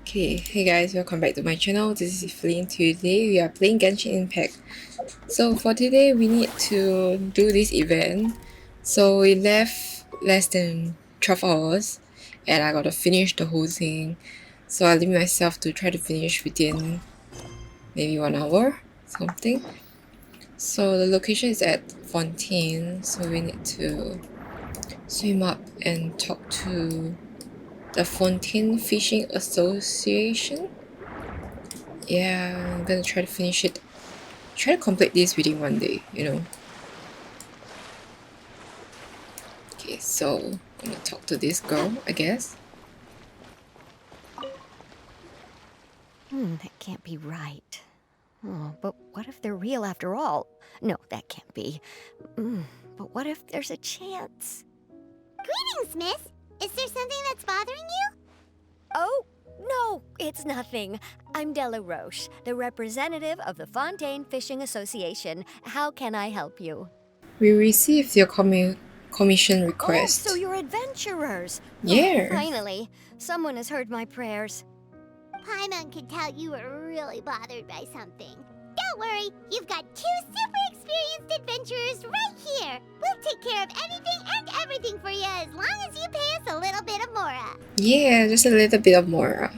Okay, hey guys, welcome back to my channel. This is Flynn. Today we are playing Genshin Impact. So for today we need to do this event. So we left less than 12 hours and I gotta finish the whole thing. So I limit myself to try to finish within maybe 1 hour, something. So the location is at Fontaine, so we need to swim up and talk to the Fontaine Fishing Association. Yeah, I'm gonna try to finish it. Try to complete this within one day, Okay, so I'm gonna talk to this girl, I guess. That can't be right. Oh, but what if they're real after all? No, that can't be. But what if there's a chance? Greetings, miss. Is there something that's bothering you? Oh, no, it's nothing. I'm Della Roche, the representative of the Fontaine Fishing Association. How can I help you? We received your commission Oh, request. so you're adventurers. Yeah. Oh, finally, someone has heard my prayers. Paimon could tell you were really bothered by something. Don't worry, you've got two super experienced adventurers right here. We'll take care of anything and everything for you as long as you pay us a little bit of Mora. Yeah, just a little bit of more.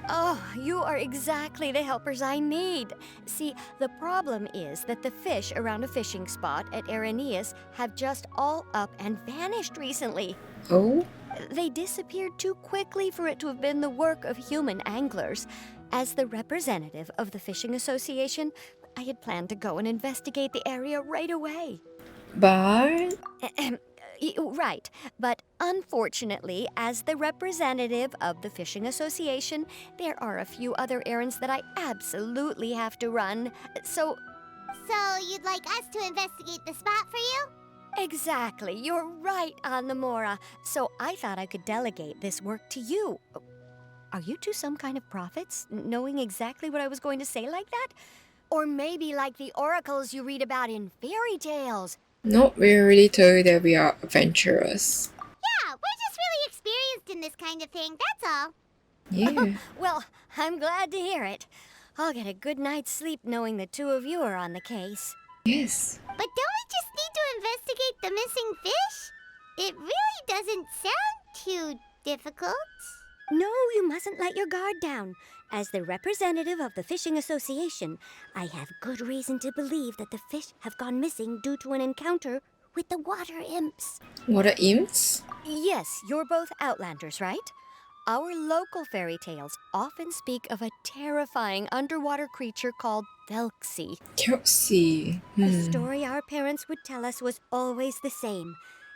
Oh, you are exactly the helpers I need. See, the problem is that the fish around a fishing spot at Araneus have just all up and vanished recently. Oh? They disappeared too quickly for it to have been the work of human anglers. As the representative of the Fishing Association, I had planned to go and investigate the area right away. But... Right, but unfortunately, as the representative of the Fishing Association, there are a few other errands that I absolutely have to run. So, You'd like us to investigate the spot for you? exactly, you're right on the Mora. So I thought I could delegate this work to you. Are you two some kind of prophets, knowing exactly what I was going to say like that? Or maybe like the oracles you read about in fairy tales? no, we already told you that we are adventurers. Yeah, we're just really experienced in this kind of thing, that's all. Yeah. Well, I'm glad to hear it. I'll get a good night's sleep knowing the two of you are on the case. Yes. But don't we just need to investigate the missing fish? It really doesn't sound too difficult. No, you mustn't let your guard down. As the representative of the Fishing Association, I have good reason to believe that the fish have gone missing due to an encounter with the water imps. What are imps? Yes, you're both Outlanders, right? Our local fairy tales often speak of a terrifying underwater creature called Thelxie. Thelxie. The story our parents would tell us was always the same.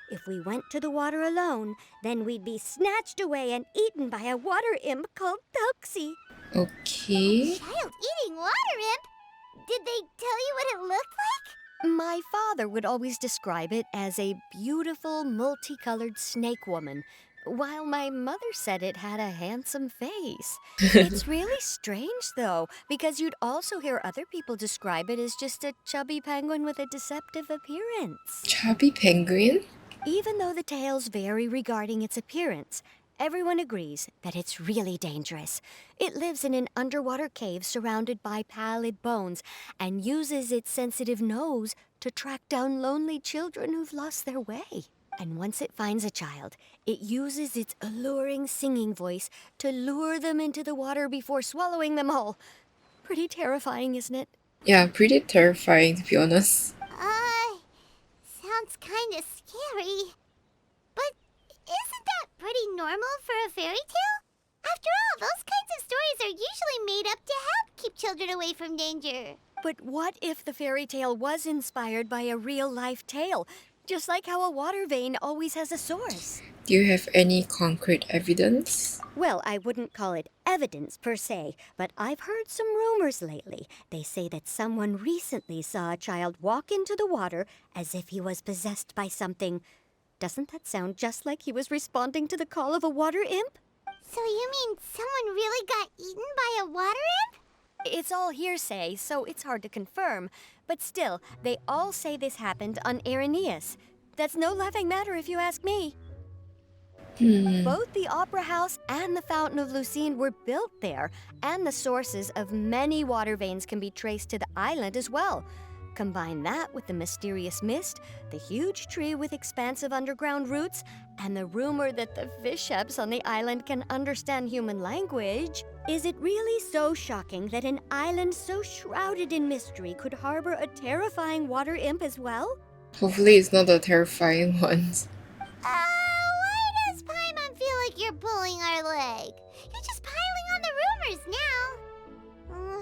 If we went to the water alone, then we'd be snatched away and eaten by a water imp called Thelxie. Okay. Child-eating water imp? Did they tell you what it looked like? My father would always describe it as a beautiful, multicolored snake woman, while my mother said it had a handsome face. It's really strange, though, because you'd also hear other people describe it as just a chubby penguin with a deceptive appearance. Chubby penguin? Even though the tales vary regarding its appearance, everyone agrees that it's really dangerous. It lives in an underwater cave surrounded by pallid bones and uses its sensitive nose to track down lonely children who've lost their way. And once it finds a child, it uses its alluring singing voice to lure them into the water before swallowing them all. Pretty terrifying, isn't it? Yeah, pretty terrifying to be honest. Sounds kinda scary. But isn't that pretty normal for a fairy tale? After all, those kinds of stories are usually made up to help keep children away from danger. But what if the fairy tale was inspired by a real-life tale? Just like how a water vein always has a source. Do you have any concrete evidence? Well, I wouldn't call it evidence per se, but I've heard some rumors lately. They say that someone recently saw a child walk into the water as if he was possessed by something. Doesn't that sound just like he was responding to the call of a water imp? So you mean someone really got eaten by a water imp? It's all hearsay, so it's hard to confirm. But still, they all say this happened on Araneus. That's no laughing matter if you ask me. Both the Opera House and the Fountain of Lucine were built there, and the sources of many water veins can be traced to the island as well. Combine that with the mysterious mist, the huge tree with expansive underground roots, and the rumor that the fishheps on the island can understand human language. Is it really so shocking that an island so shrouded in mystery could harbor a terrifying water imp as well? Hopefully it's not the terrifying ones. Why does Paimon feel like you're pulling our leg? You're just piling on the rumors now.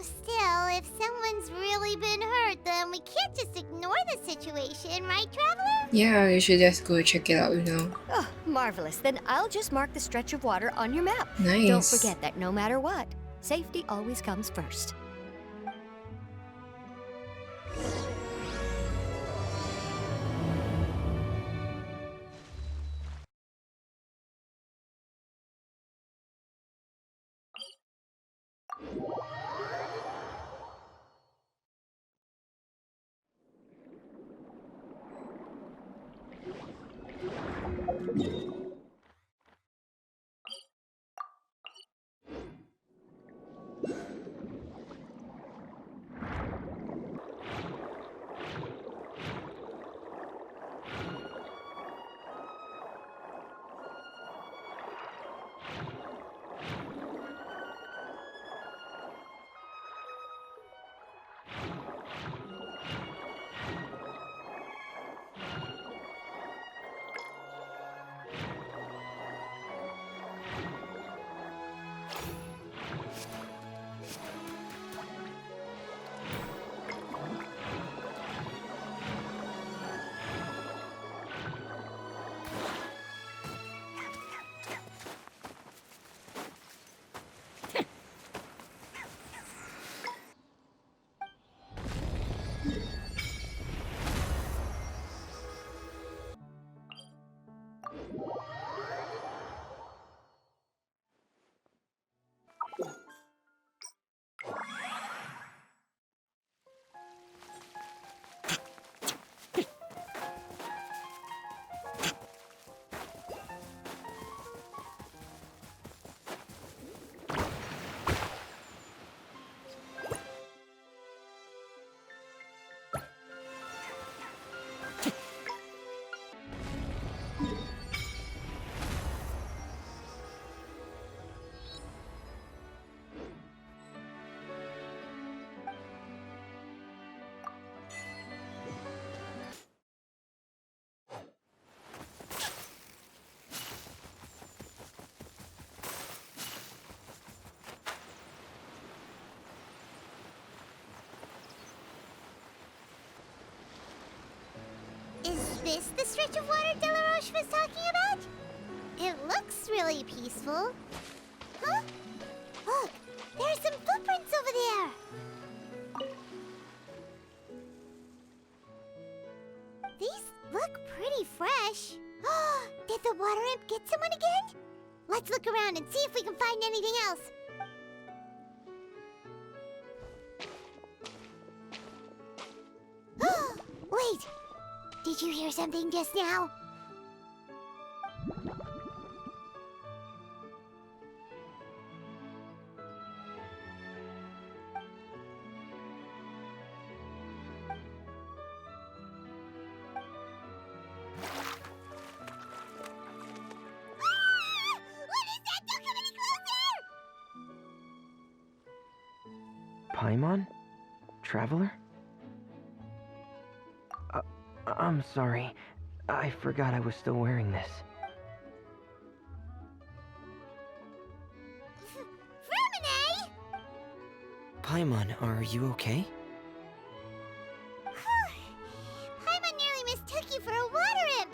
Still, if someone's really been hurt, then we can't just ignore the situation, right, Traveler? Yeah, you should just go check it out, Oh, marvelous. Then I'll just mark the stretch of water on your map. Nice. Don't forget that no matter what, safety always comes first. Is this the stretch of water Delaroche was talking about? It looks really peaceful. Huh? Look, there's some footprints over there. These look pretty fresh. Did the water imp get someone again? Let's look around and see if we can find anything else. Wait! Did you hear something just now? What is that? Don't come any closer! Paimon? Traveler? I'm sorry. I forgot I was still wearing this. Frumine! Paimon, are you okay? Paimon nearly mistook you for a water imp.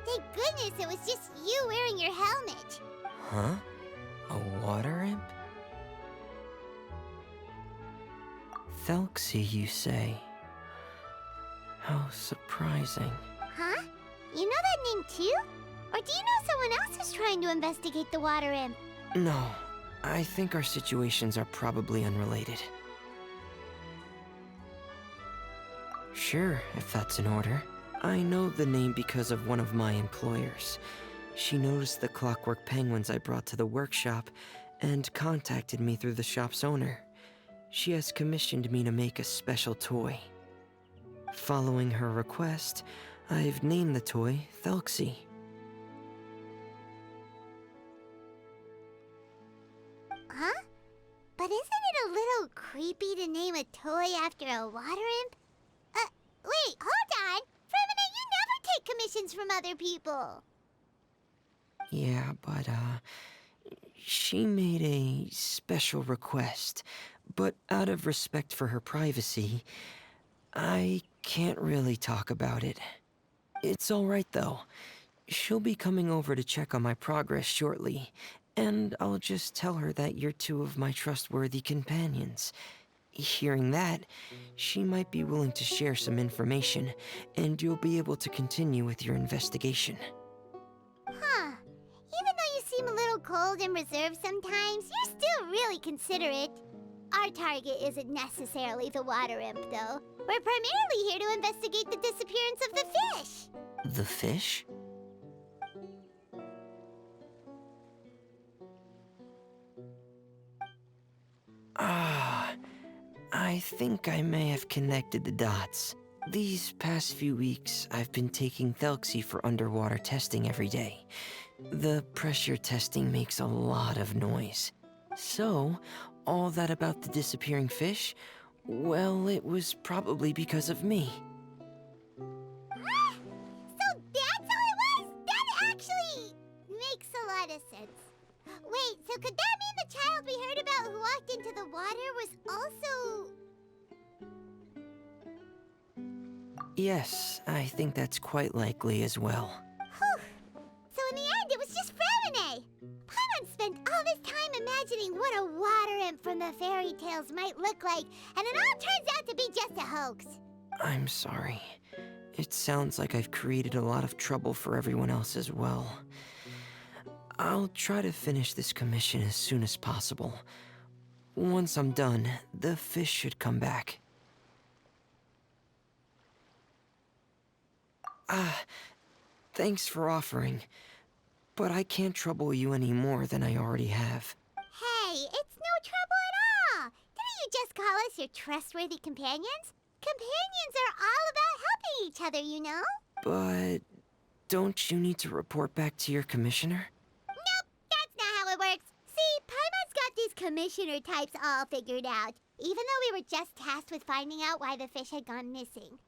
Thank goodness it was just you wearing your helmet. Huh? A water imp? Thelxie, you say? How surprising. Huh? You know that name too? Or do you know someone else who's trying to investigate the water imp? No, I think our situations are probably unrelated. Sure, if that's in order. I know the name because of one of my employers. She noticed the clockwork penguins I brought to the workshop and contacted me through the shop's owner. She has commissioned me to make a special toy. Following her request, I've named the toy Thelxie. Huh? But isn't it a little creepy to name a toy after a water imp? Wait, hold on! Fremina, you never take commissions from other people! Yeah, but, she made a special request, but out of respect for her privacy, I can't really talk about it. It's alright though. She'll be coming over to check on my progress shortly, and I'll just tell her that you're two of my trustworthy companions. Hearing that, she might be willing to share some information, and you'll be able to continue with your investigation. Huh. Even though you seem a little cold and reserved sometimes, you're still really considerate. Our target isn't necessarily the water imp, though. We're primarily here to investigate the disappearance of the fish. The fish? Ah, I think I may have connected the dots. These past few weeks, I've been taking Thelxie for underwater testing every day. The pressure testing makes a lot of noise. So, all that about the disappearing fish? Well, it was probably because of me. Ah, so that's how it was? That actually makes a lot of sense. Wait, so could that mean the child we heard about who walked into the water was also... Yes, I think that's quite likely as well. Whew. So in the end, it was just Fremine. Paimon spent all this time imagining what a water imp from the fairy tales might look like, and it all turns out to be just a hoax. I'm sorry. It sounds like I've created a lot of trouble for everyone else as well. I'll try to finish this commission as soon as possible. Once I'm done, the fish should come back. Thanks for offering, but I can't trouble you any more than I already have. Hey, it's no trouble at all. Didn't you just call us your trustworthy companions? Companions are all about helping each other, you know? But don't you need to report back to your commissioner? Nope, that's not how it works. See, Paimon's got these commissioner types all figured out, even though we were just tasked with finding out why the fish had gone missing.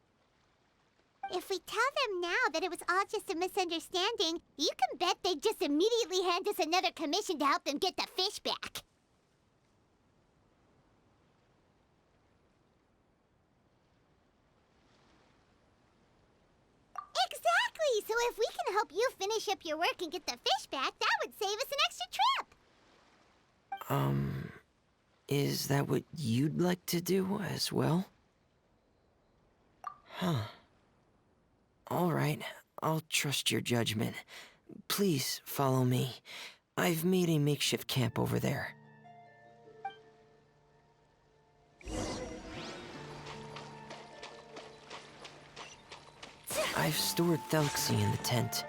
If we tell them now that it was all just a misunderstanding, you can bet they'd just immediately hand us another commission to help them get the fish back. Exactly! So if we can help you finish up your work and get the fish back, that would save us an extra trip! Is that what you'd like to do as well? Huh. All right, I'll trust your judgment. Please follow me. I've made a makeshift camp over there. I've stored Thelxie in the tent.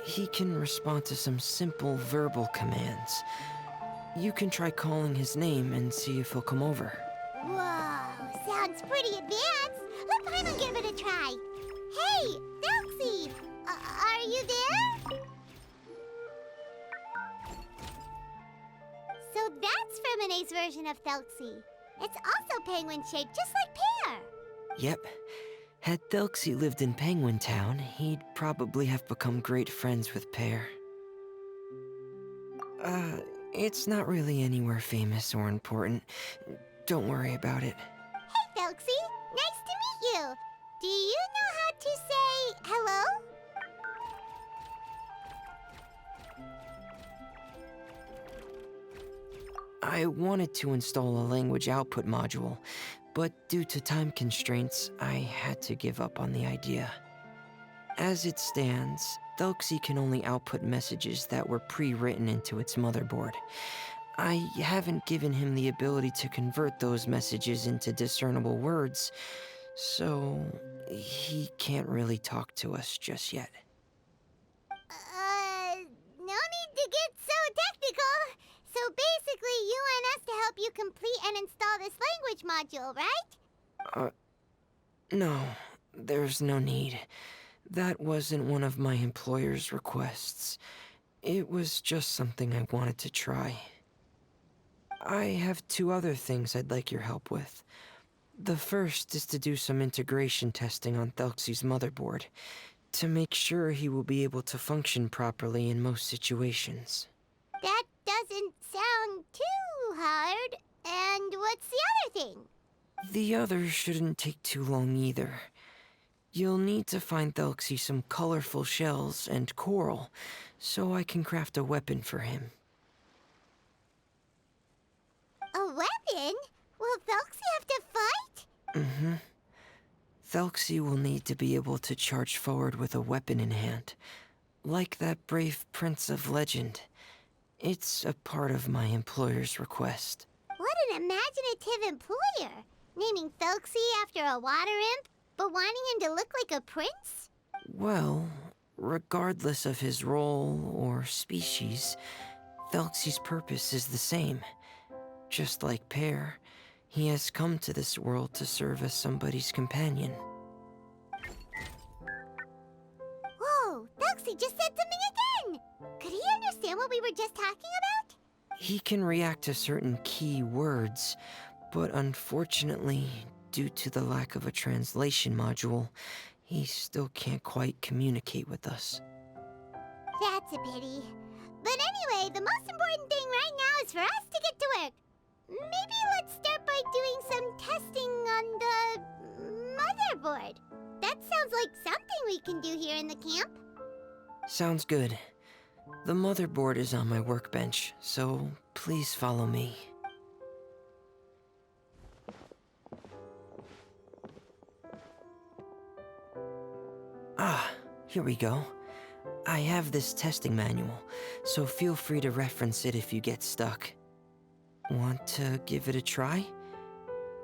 He can respond to some simple verbal commands. You can try calling his name and see if he'll come over. Whoa, sounds pretty advanced. Let Paimon give it a try. Hey, Thelxie! Are you there? So that's Fremine's version of Thelxie. It's also penguin-shaped, just like Pear. Yep. Had Thelxie lived in Penguin Town, he'd probably have become great friends with Pear. It's not really anywhere famous or important. Don't worry about it. Hey, Thelxie. Nice to meet you. Do you know how to say hello? I wanted to install a language output module, but due to time constraints, I had to give up on the idea. As it stands, Thelxie can only output messages that were pre-written into its motherboard. I haven't given him the ability to convert those messages into discernible words, so he can't really talk to us just yet. install this language module, right? No, there's no need. That wasn't one of my employer's requests. It was just something I wanted to try. I have 2 other things I'd like your help with. The first is to do some integration testing on Thelxie's motherboard, to make sure he will be able to function properly in most situations. That doesn't sound too hard. And what's the other thing? The other shouldn't take too long either. You'll need to find Thelxie some colorful shells and coral, so I can craft a weapon for him. A weapon? Will Thelxie have to fight? Mm-hmm. Thelxie will need to be able to charge forward with a weapon in hand, like that brave prince of legend. It's a part of my employer's request. What an imaginative employer! Naming Thelxie after a water imp, but wanting him to look like a prince? Well, regardless of his role or species, Thelxie's purpose is the same. Just like Pear, he has come to this world to serve as somebody's companion. Whoa, Thelxie just said something again! Could he understand what we were just talking about? He can react to certain key words, but unfortunately, due to the lack of a translation module, he still can't quite communicate with us. That's a pity. But anyway, the most important thing right now is for us to get to work. Maybe let's start by doing some testing on the motherboard. That sounds like something we can do here in the camp. Sounds good. The motherboard is on my workbench, so please follow me. Ah, here we go. I have this testing manual, so feel free to reference it if you get stuck. Want to give it a try?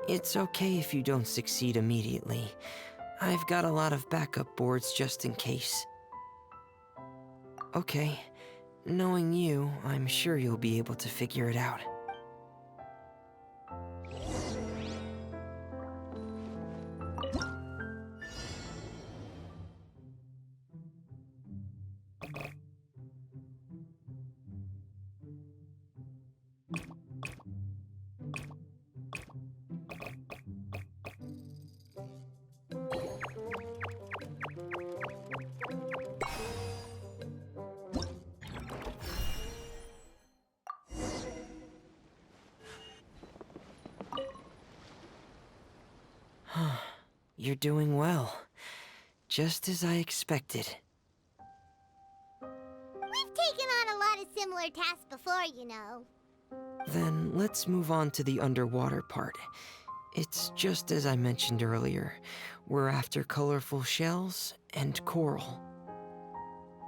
It's okay if you don't succeed immediately. I've got a lot of backup boards just in case. Okay, knowing you, I'm sure you'll be able to figure it out. You're doing well. Just as I expected. We've taken on a lot of similar tasks before, you know. Then let's move on to the underwater part. It's just as I mentioned earlier. We're after colorful shells and coral.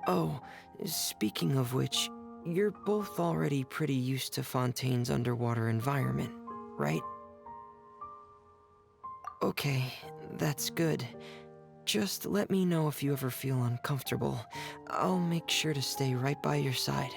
Oh, speaking of which, you're both already pretty used to Fontaine's underwater environment, right? Okay, that's good. Just let me know if you ever feel uncomfortable. I'll make sure to stay right by your side.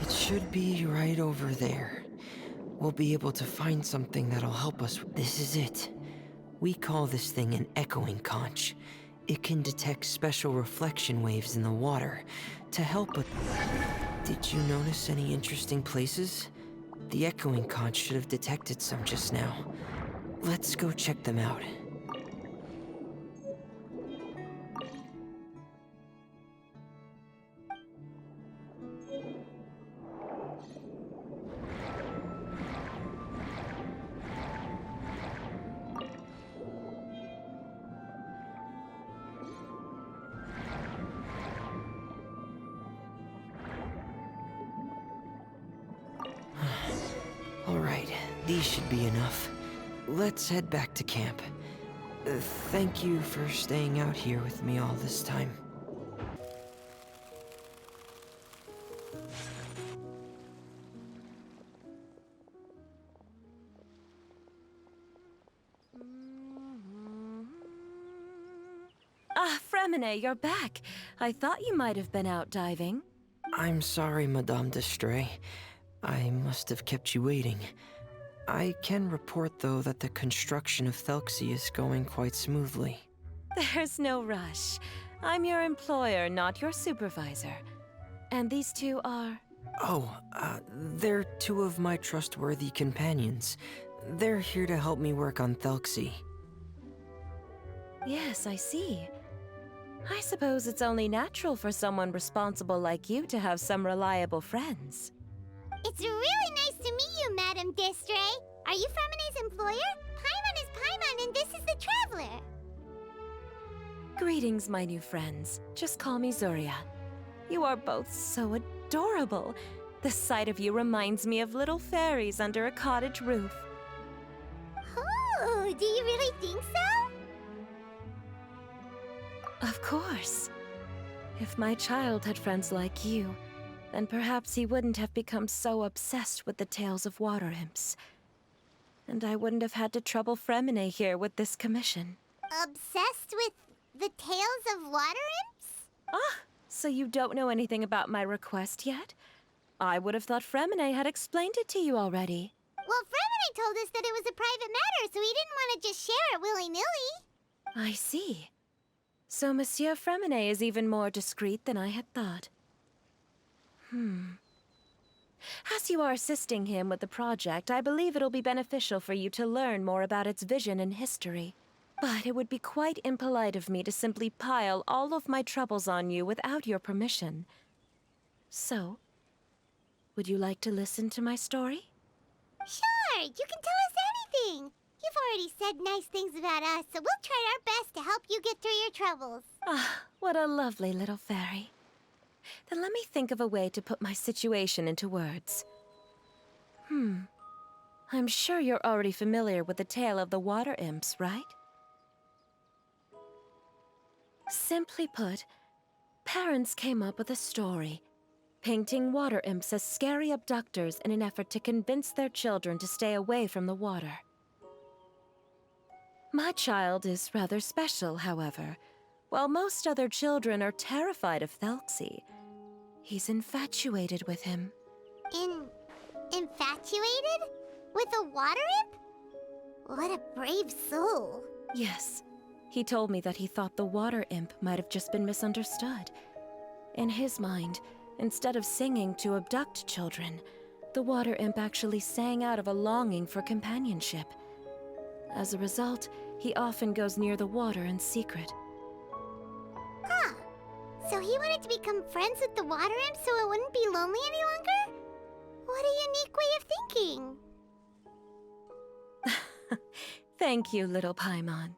It should be right over there. We'll be able to find something that'll help us. This is it. We call this thing an echoing conch. It can detect special reflection waves in the water to help with... Did you notice any interesting places? The echoing conch should have detected some just now. Let's go check them out. All right, These should be enough. Let's head back to camp. Thank you for staying out here with me all this time. Ah, Fremine, you're back. I thought you might have been out diving. I'm sorry, Madame d'Estray. I must have kept you waiting. I can report, though, that the construction of Thelxie is going quite smoothly. There's no rush. I'm your employer, not your supervisor. And these two are... Oh, they're two of my trustworthy companions. They're here to help me work on Thelxie. Yes, I see. I suppose it's only natural for someone responsible like you to have some reliable friends. It's really nice to meet you, Madame d'Estray. Are you Fremine's employer? Paimon is Paimon, and this is the Traveler. Greetings, my new friends. Just call me Zuria. You are both so adorable. The sight of you reminds me of little fairies under a cottage roof. Oh, do you really think so? Of course. If my child had friends like you, then perhaps he wouldn't have become so obsessed with the tales of water imps. And I wouldn't have had to trouble Fremine here with this commission. Obsessed with the tales of water imps? Ah, so you don't know anything about my request yet? I would have thought Fremine had explained it to you already. Well, Fremine told us that it was a private matter, so he didn't want to just share it willy-nilly. I see. So Monsieur Fremine is even more discreet than I had thought. As you are assisting him with the project, I believe it'll be beneficial for you to learn more about its vision and history. But it would be quite impolite of me to simply pile all of my troubles on you without your permission. So, would you like to listen to my story? Sure, you can tell us anything. You've already said nice things about us, so we'll try our best to help you get through your troubles. Ah, what a lovely little fairy. Then let me think of a way to put my situation into words. I'm sure you're already familiar with the tale of the water imps, right? Simply put, parents came up with a story, painting water imps as scary abductors in an effort to convince their children to stay away from the water. My child is rather special, however. While most other children are terrified of Thelxie, he's infatuated with him. Infatuated? With a water imp? What a brave soul. Yes, he told me that he thought the water imp might have just been misunderstood. In his mind, instead of singing to abduct children, the water imp actually sang out of a longing for companionship. As a result, he often goes near the water in secret. Huh. So he wanted to become friends with the water imp so it wouldn't be lonely any longer? What a unique way of thinking. Thank you, little Paimon.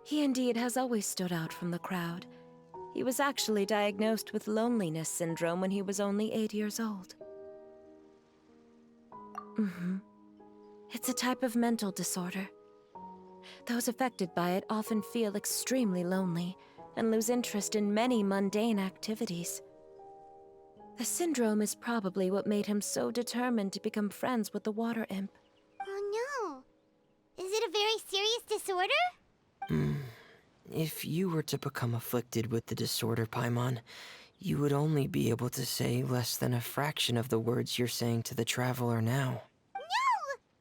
He indeed has always stood out from the crowd. He was actually diagnosed with loneliness syndrome when he was only 8 years old. It's a type of mental disorder. Those affected by it often feel extremely lonely and lose interest in many mundane activities. The syndrome is probably what made him so determined to become friends with the water imp. Oh no. Is it a very serious disorder? If you were to become afflicted with the disorder, Paimon, you would only be able to say less than a fraction of the words you're saying to the Traveler now. No!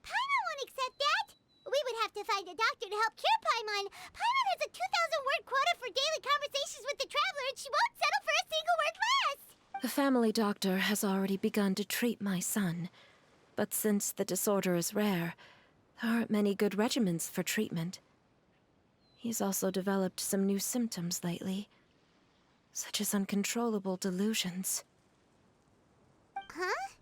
Paimon won't accept that! We would have to find a doctor to help cure Paimon. Paimon has a 2,000-word quota for daily conversations with the Traveler, and she won't settle for a single word less! The family doctor has already begun to treat my son, but since the disorder is rare, there aren't many good regimens for treatment. He's also developed some new symptoms lately, such as uncontrollable delusions. Huh?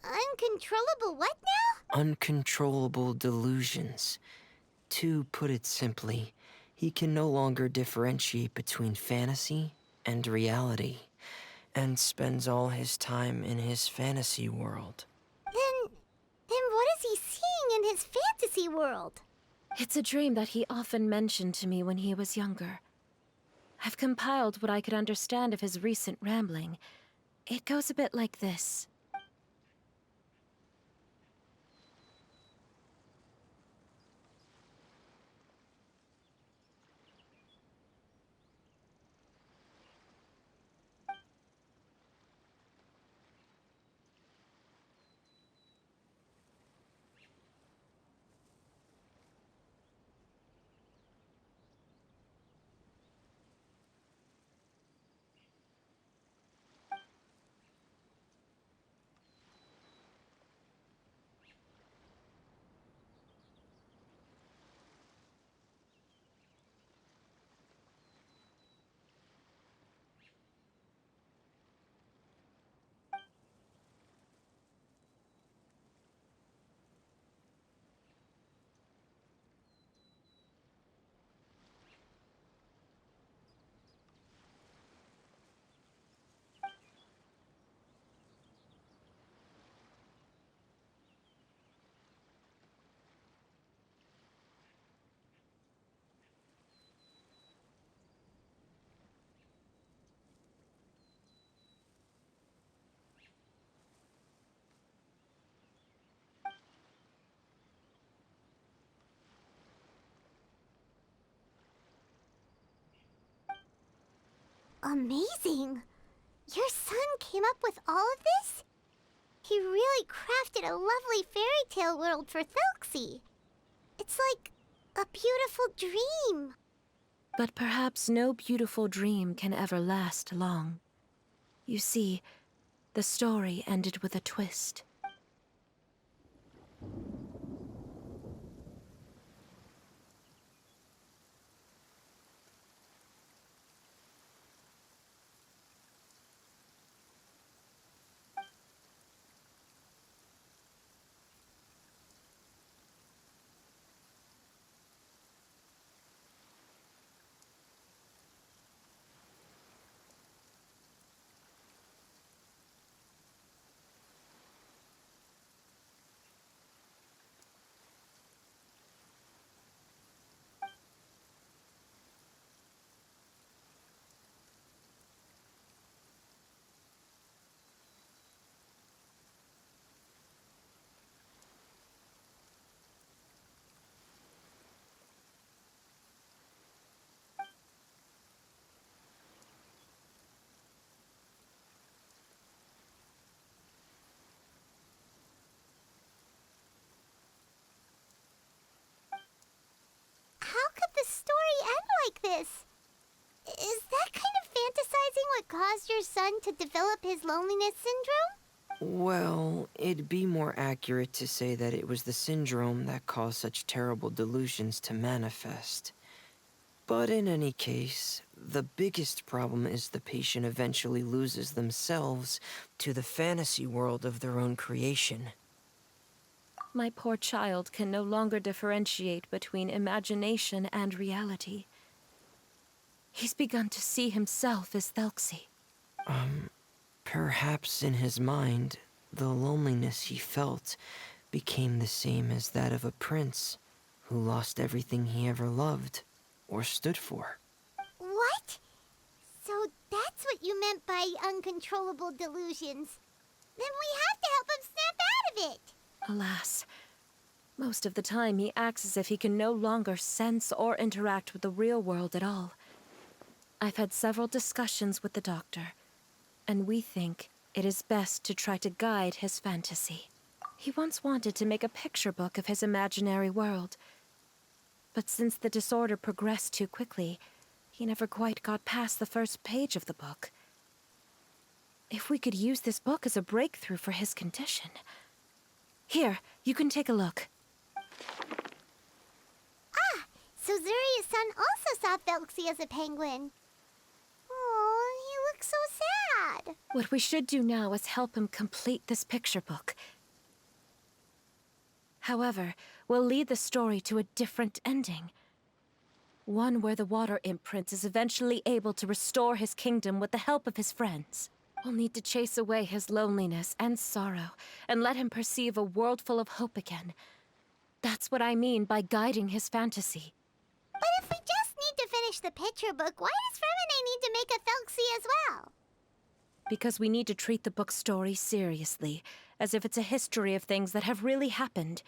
Uncontrollable what now? Uncontrollable delusions. To put it simply, he can no longer differentiate between fantasy and reality, and spends all his time in his fantasy world. Then what is he his fantasy world. It's a dream that he often mentioned to me when he was younger. I've compiled what I could understand of his recent rambling. It goes a bit like this. Amazing! Your son came up with all of this? He really crafted a lovely fairy tale world for Thelxie. It's like a beautiful dream. But perhaps no beautiful dream can ever last long. You see, the story ended with a twist. How could the story end like this? Is that kind of fantasizing what caused your son to develop his loneliness syndrome? Well, it'd be more accurate to say that it was the syndrome that caused such terrible delusions to manifest. But in any case, the biggest problem is the patient eventually loses themselves to the fantasy world of their own creation. My poor child can no longer differentiate between imagination and reality. He's begun to see himself as Thelxie. Perhaps in his mind, the loneliness he felt became the same as that of a prince who lost everything he ever loved or stood for. What? So that's what you meant by uncontrollable delusions. Then we have to help him snap out of it. Alas, most of the time he acts as if he can no longer sense or interact with the real world at all. I've had several discussions with the doctor, and we think it is best to try to guide his fantasy. He once wanted to make a picture book of his imaginary world, but since the disorder progressed too quickly, he never quite got past the first page of the book. If we could use this book as a breakthrough for his condition... Here, you can take a look. Ah, so Zuri's son also saw Thelxie as a penguin. Oh, he looks so sad. What we should do now is help him complete this picture book. However, we'll lead the story to a different ending. One where the water imp prince is eventually able to restore his kingdom with the help of his friends. We'll need to chase away his loneliness and sorrow, and let him perceive a world full of hope again. That's what I mean by guiding his fantasy. But if we just need to finish the picture book, why does Fremine need to make a Thelxie as well? Because we need to treat the book's story seriously, as if it's a history of things that have really happened.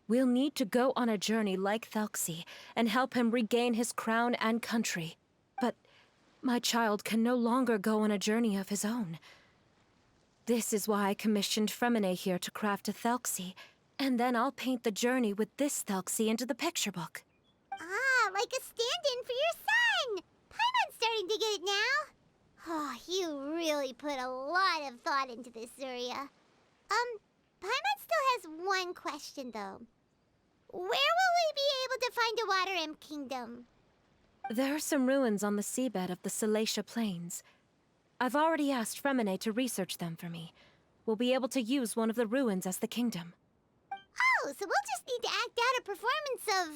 We'll need to go on a journey like Thelxie and help him regain his crown and country. But my child can no longer go on a journey of his own. This is why I commissioned Fremine here to craft a Thelxie, and then I'll paint the journey with this Thelxie into the picture book. Ah, like a stand-in for your son! Paimon's starting to get it now. Oh, you really put a lot of thought into this, Zuria. Paimon still has one question, though. Where will we be able to find a Water Imp Kingdom? There are some ruins on the seabed of the Salacia Plains. I've already asked Fremine to research them for me. We'll be able to use one of the ruins as the kingdom. Oh, so we'll just need to act out a performance of,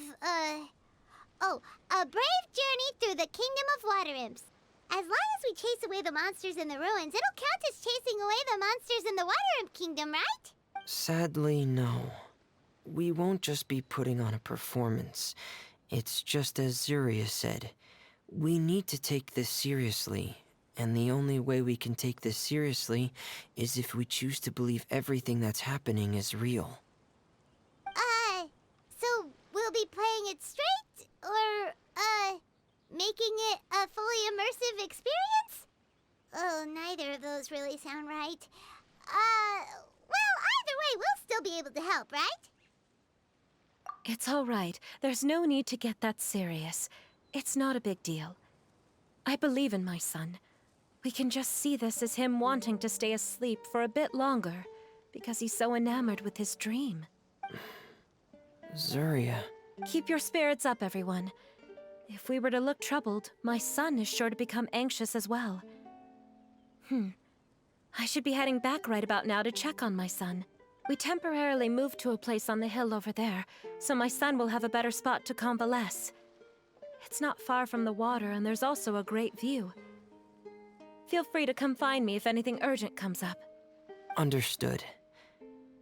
a brave journey through the Kingdom of Water Imps. As long as we chase away the monsters in the ruins, it'll count as chasing away the monsters in the Water Imp Kingdom, right? Sadly, no. We won't just be putting on a performance. It's just as Zuria said. We need to take this seriously. And the only way we can take this seriously is if we choose to believe everything that's happening is real. So we'll be playing it straight? Or, making it a fully immersive experience? Oh, neither of those really sound right. Well, either way, we'll still be able to help, right? It's all right. There's no need to get that serious. It's not a big deal. I believe in my son. We can just see this as him wanting to stay asleep for a bit longer, because he's so enamored with his dream. Zuria. Keep your spirits up, everyone. If we were to look troubled, my son is sure to become anxious as well. I should be heading back right about now to check on my son. We temporarily moved to a place on the hill over there, so my son will have a better spot to convalesce. It's not far from the water, and there's also a great view. Feel free to come find me if anything urgent comes up. Understood.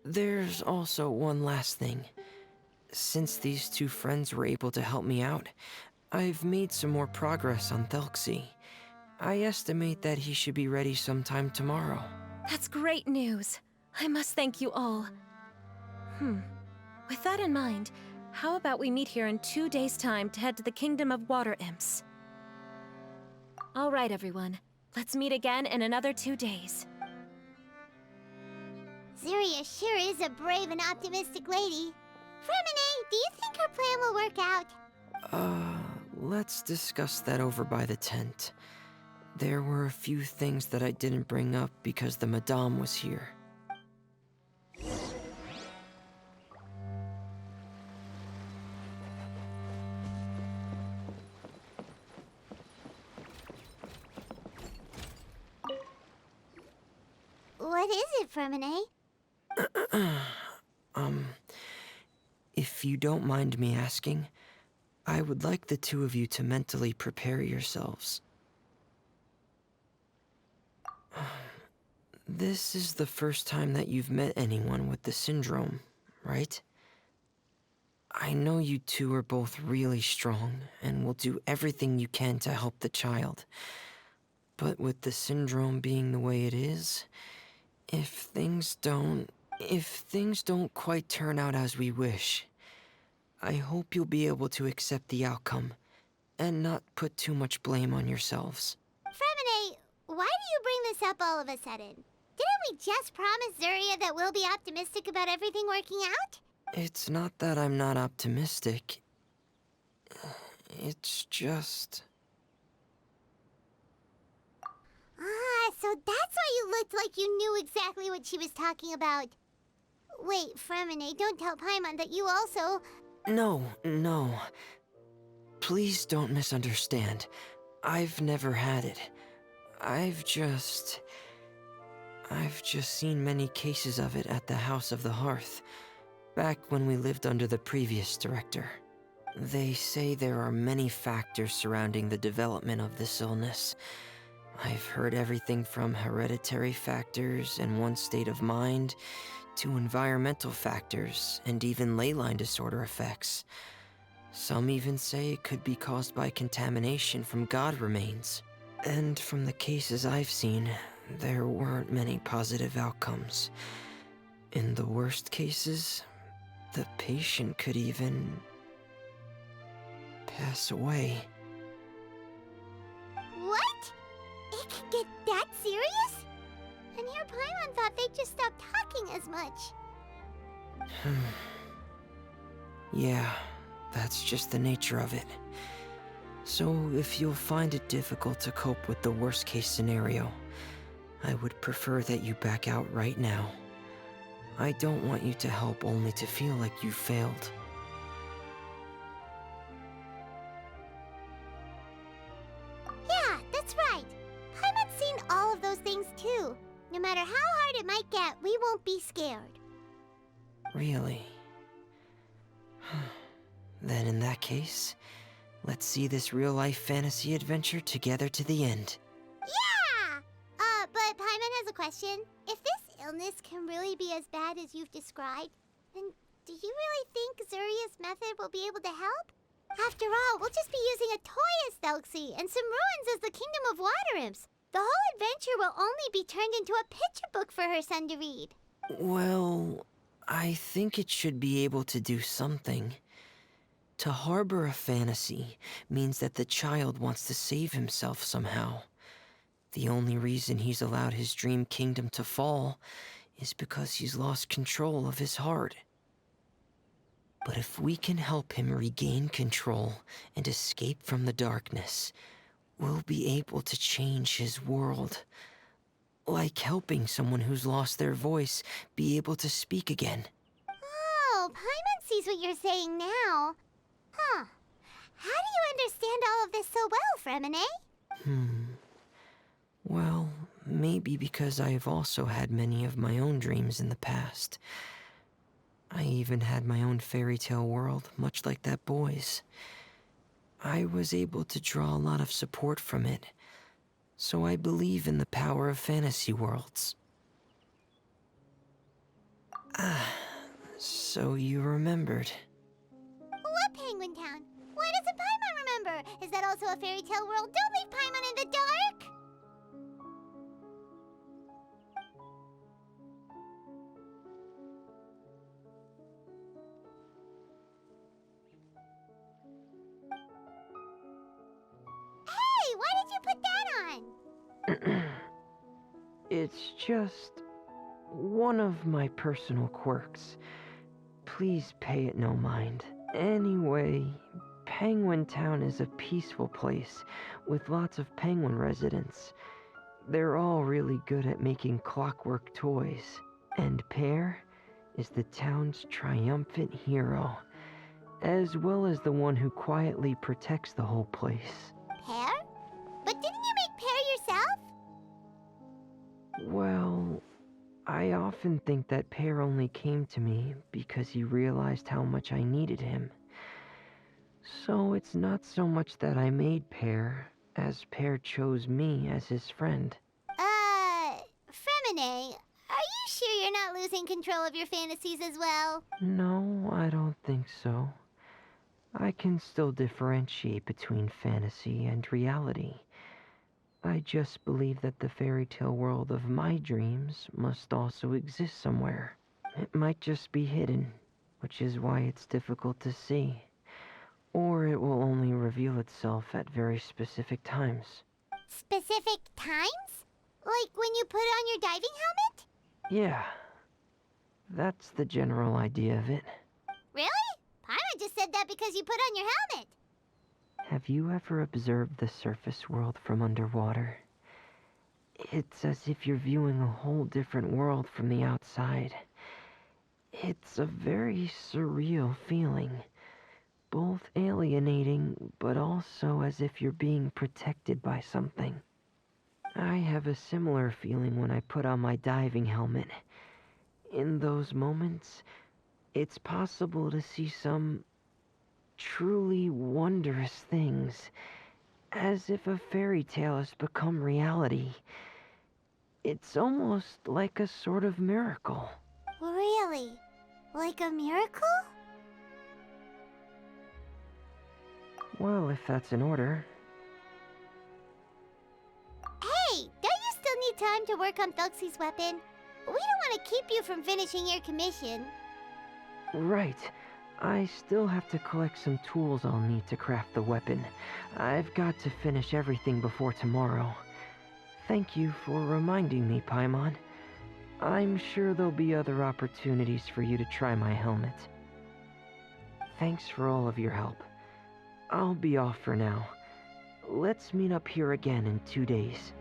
There's also one last thing. Since these two friends were able to help me out, I've made some more progress on Thelxie. I estimate that he should be ready sometime tomorrow. That's great news. I must thank you all. With that in mind, how about we meet here in 2 days' time to head to the Kingdom of Water Imps? All right, everyone. Let's meet again in another 2 days. Zuria sure is a brave and optimistic lady. Fremine, do you think her plan will work out? Let's discuss that over by the tent. There were a few things that I didn't bring up because the Madame was here. What is it, Fremine? If you don't mind me asking, I would like the two of you to mentally prepare yourselves. This is the first time that you've met anyone with the syndrome, right? I know you two are both really strong and will do everything you can to help the child. But with the syndrome being the way it is, if things don't quite turn out as we wish, I hope you'll be able to accept the outcome and not put too much blame on yourselves. Fremine, why do you bring this up all of a sudden? Didn't we just promise Zuria that we'll be optimistic about everything working out? It's not that I'm not optimistic. It's just... So that's why you looked like you knew exactly what she was talking about. Wait, Fremine, don't tell Paimon that you also... No. Please don't misunderstand. I've never had it. I've just seen many cases of it at the House of the Hearth, back when we lived under the previous director. They say there are many factors surrounding the development of this illness. I've heard everything from hereditary factors and one's state of mind to environmental factors and even ley line disorder effects. Some even say it could be caused by contamination from god remains. And from the cases I've seen, there weren't many positive outcomes. In the worst cases, the patient could even pass away. What? It could get that serious? And here Paimon thought they'd just stop talking as much. Yeah, that's just the nature of it. So if you'll find it difficult to cope with the worst case scenario, I would prefer that you back out right now. I don't want you to help only to feel like you failed. Yeah, that's right. Paimon's seen all of those things too. No matter how hard it might get, we won't be scared. Really? Then in that case, let's see this real-life fantasy adventure together to the end. Yeah! But Paimon has a question. If this illness can really be as bad as you've described, then do you really think Zuria's method will be able to help? After all, we'll just be using a toy as Thelxie and some ruins as the Kingdom of Water Imps. The whole adventure will only be turned into a picture book for her son to read. Well, I think it should be able to do something. To harbor a fantasy means that the child wants to save himself somehow. The only reason he's allowed his dream kingdom to fall is because he's lost control of his heart. But if we can help him regain control and escape from the darkness, we'll be able to change his world. Like helping someone who's lost their voice be able to speak again. Oh, Paimon sees what you're saying now. Huh. How do you understand all of this so well, Fremine? Well, maybe because I've also had many of my own dreams in the past. I even had my own fairy tale world, much like that boy's. I was able to draw a lot of support from it, so I believe in the power of fantasy worlds. So you remembered. What Penguin Town? Why doesn't Paimon remember? Is that also a fairy tale world? Don't leave Paimon in the dark! Hey, why did you put that on? It's just one of my personal quirks. Please pay it no mind. Anyway, Penguin Town is a peaceful place with lots of penguin residents. They're all really good at making clockwork toys. And Pear is the town's triumphant hero, as well as the one who quietly protects the whole place. Pear? But didn't you make Pear yourself? Well, I often think that Pear only came to me because he realized how much I needed him. So it's not so much that I made Pear, as Pear chose me as his friend. Fremine, are you sure you're not losing control of your fantasies as well? No, I don't think so. I can still differentiate between fantasy and reality. I just believe that the fairy tale world of my dreams must also exist somewhere. It might just be hidden, which is why it's difficult to see. Or it will only reveal itself at very specific times. Specific times? Like when you put on your diving helmet? Yeah, that's the general idea of it. Really? Paimon just said that because you put on your helmet. Have you ever observed the surface world from underwater? It's as if you're viewing a whole different world from the outside. It's a very surreal feeling. Both alienating, but also as if you're being protected by something. I have a similar feeling when I put on my diving helmet. In those moments, it's possible to see some truly wondrous things, as if a fairy tale has become reality. It's almost like a sort of miracle. Really? Like a miracle? Well, if that's in order. Hey, don't you still need time to work on Thelxie's weapon? We don't want to keep you from finishing your commission. Right. I still have to collect some tools I'll need to craft the weapon. I've got to finish everything before tomorrow. Thank you for reminding me, Paimon. I'm sure there'll be other opportunities for you to try my helmet. Thanks for all of your help. I'll be off for now. Let's meet up here again in 2 days.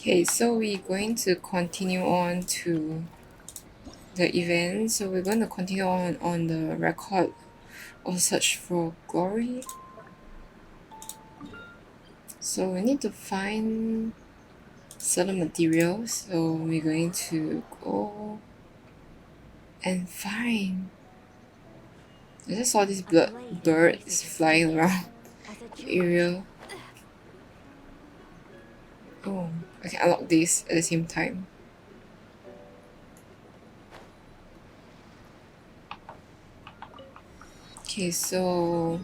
Okay, so we're going to continue on to the event. So we're going to continue on the record or search for glory. So we need to find certain materials. So we're going to go and find. I just saw this bird is flying around the area. Oh, I can unlock this at the same time. Okay, so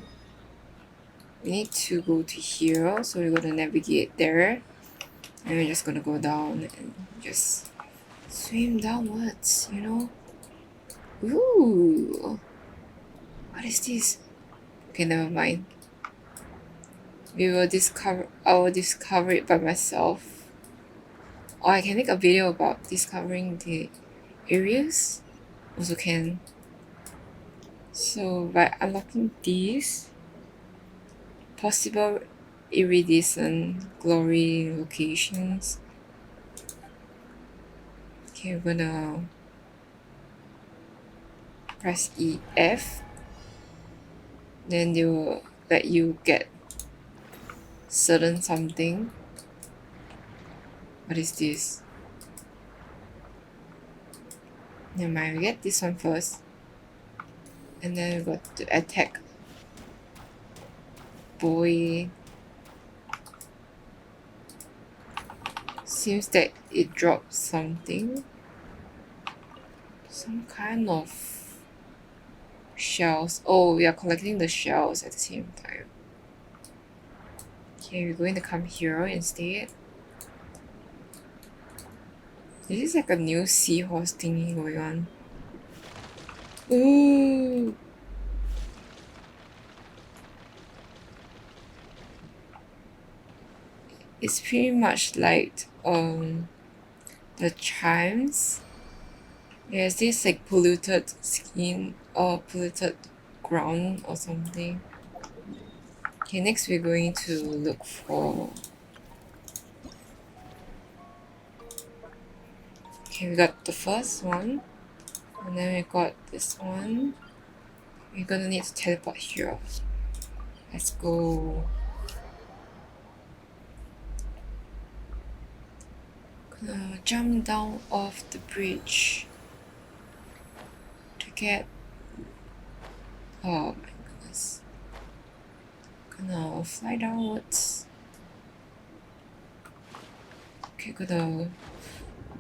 we need to go to here. So we're gonna navigate there. And we're just gonna go down and just swim downwards, you know? Ooh! What is this? Okay, never mind. I will discover it by myself. Or I can make a video about discovering the areas. Also can. So by unlocking these possible iridescent glory locations. Okay, we're gonna press EF. Then they will let you get certain something. What is this? Never mind, we get this one first. And then we got to attack. Boy. Seems that it dropped something. Some kind of shells. Oh, we are collecting the shells at the same time. Okay, we're going to come here instead. This is like a new seahorse thingy going on. Ooh! It's pretty much like the chimes. There's this like polluted skin or polluted ground or something. Okay, next we're going to look for. Okay, we got the first one, and then we got this one. We're gonna need to teleport here. Let's go. Gonna jump down off the bridge to get. Oh my goodness. Gonna fly downwards. Okay, gonna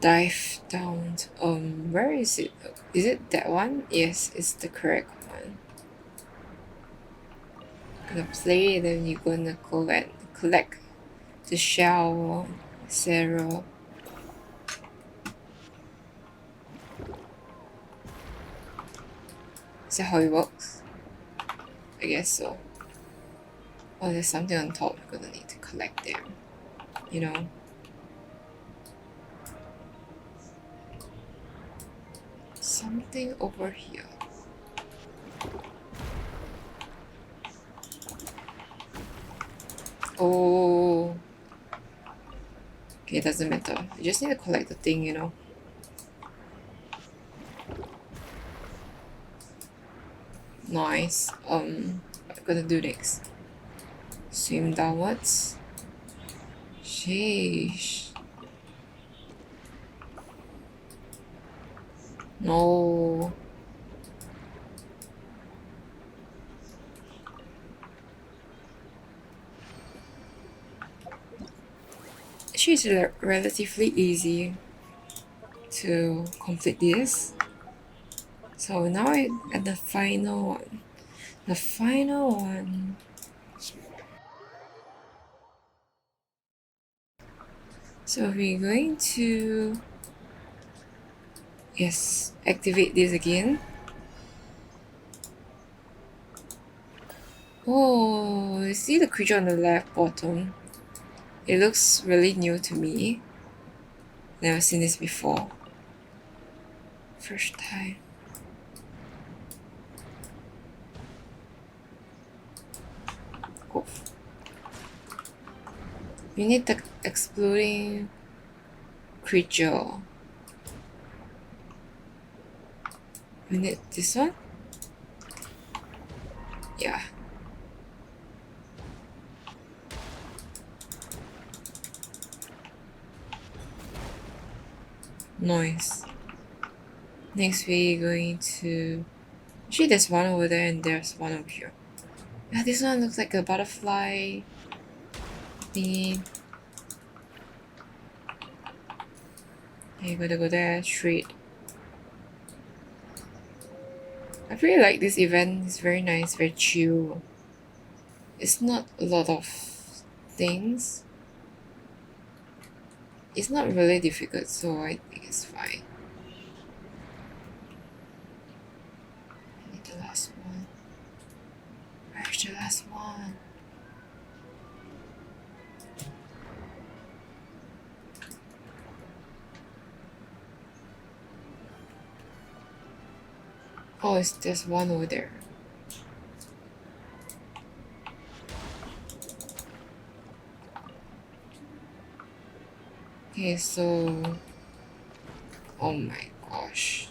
dive down. Where is it? Is it that one? Yes, it's the correct one. Gonna play, then you're gonna go and collect the shell, etc. Is that how it works? I guess so. Oh, there's something on top. We're gonna need to collect them. You know. Something over here. Oh. Okay, it doesn't matter. You just need to collect the thing, you know. Nice. What I'm gonna do next? Swim downwards. Sheesh. No. Actually, it's relatively easy to complete this. So now at the final one. The final one. So we're going to activate this again. Oh, you see the creature on the left bottom? It looks really new to me. Never seen this before. First time. Cool. We need the exploding creature. We need this one? Yeah. Noise. Next we're going to... Actually there's one over there and there's one over here. Yeah, this one looks like a butterfly thingy. Okay, gotta go there straight. I really like this event. It's very nice, very chill. It's not a lot of things. It's not really difficult, so I think it's fine. I need the last one. Where's the last one? Oh, it's there's one over there. Okay, so... Oh my gosh.